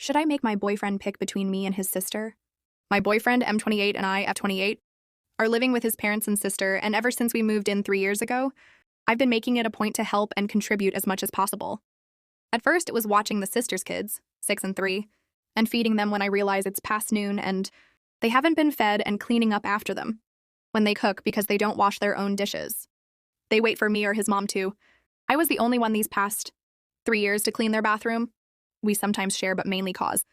Should I make my boyfriend pick between me and his sister? My boyfriend, M28, and I, F28, are living with his parents and sister, and ever since we moved in 3 years ago, I've been making it a point to help and contribute as much as possible. At first, it was watching the sister's kids, 6 and 3, and feeding them when I realize it's past noon and they haven't been fed, and cleaning up after them when they cook because they don't wash their own dishes. They wait for me or his mom to. I was the only one these past 3 years to clean their bathroom. We sometimes share, but mainly cause.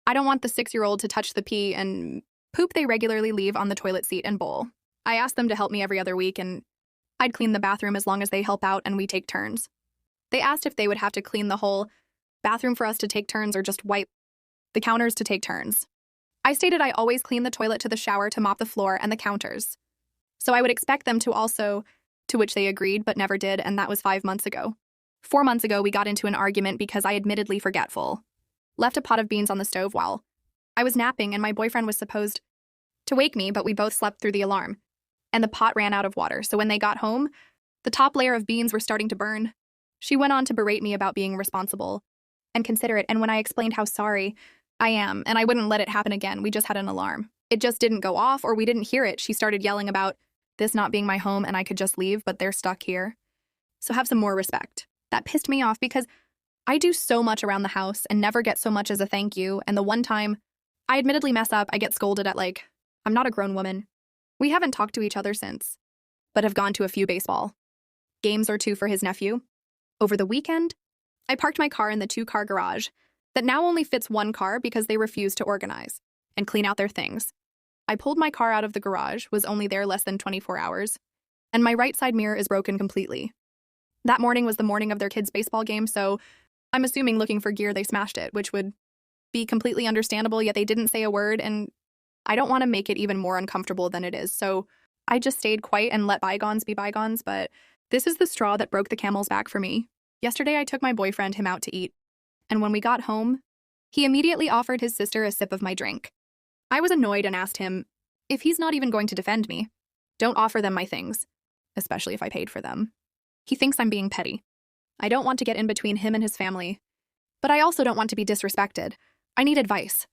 I don't want the 6-year-old to touch the pee and poop they regularly leave on the toilet seat and bowl. I ask them to help me every other week, and I'd clean the bathroom as long as they help out and we take turns. They asked if they would have to clean the whole bathroom for us to take turns or just wipe the counters to take turns. I stated I always clean the toilet to the shower to mop the floor and the counters. So I would expect them to also, to which they agreed but never did, and that was 5 months ago. 4 months ago, we got into an argument because I admittedly forgetful. Left a pot of beans on the stove while I was napping, and my boyfriend was supposed to wake me, but we both slept through the alarm. And the pot ran out of water, so when they got home, the top layer of beans were starting to burn. She went on to berate me about being responsible and considerate, and when I explained how sorry I am, and I wouldn't let it happen again, we just had an alarm. It just didn't go off, or we didn't hear it. She started yelling about this not being my home and I could just leave, but they're stuck here. So have some more respect. That pissed me off because I do so much around the house and never get so much as a thank you, and the one time I admittedly mess up, I get scolded at like, I'm not a grown woman. We haven't talked to each other since, but have gone to a few baseball games or two for his nephew. Over the weekend, I parked my car in the 2-car garage that now only fits 1 car because they refuse to organize and clean out their things. I pulled my car out of the garage, was only there less than 24 hours, and my right side mirror is broken completely. That morning was the morning of their kids' baseball game, so I'm assuming looking for gear they smashed it, which would be completely understandable, yet they didn't say a word, and I don't want to make it even more uncomfortable than it is, so I just stayed quiet and let bygones be bygones, but this is the straw that broke the camel's back for me. Yesterday, I took my boyfriend him out to eat, and when we got home, he immediately offered his sister a sip of my drink. I was annoyed and asked him, if he's not even going to defend me, don't offer them my things, especially if I paid for them. He thinks I'm being petty. I don't want to get in between him and his family, but I also don't want to be disrespected. I need advice.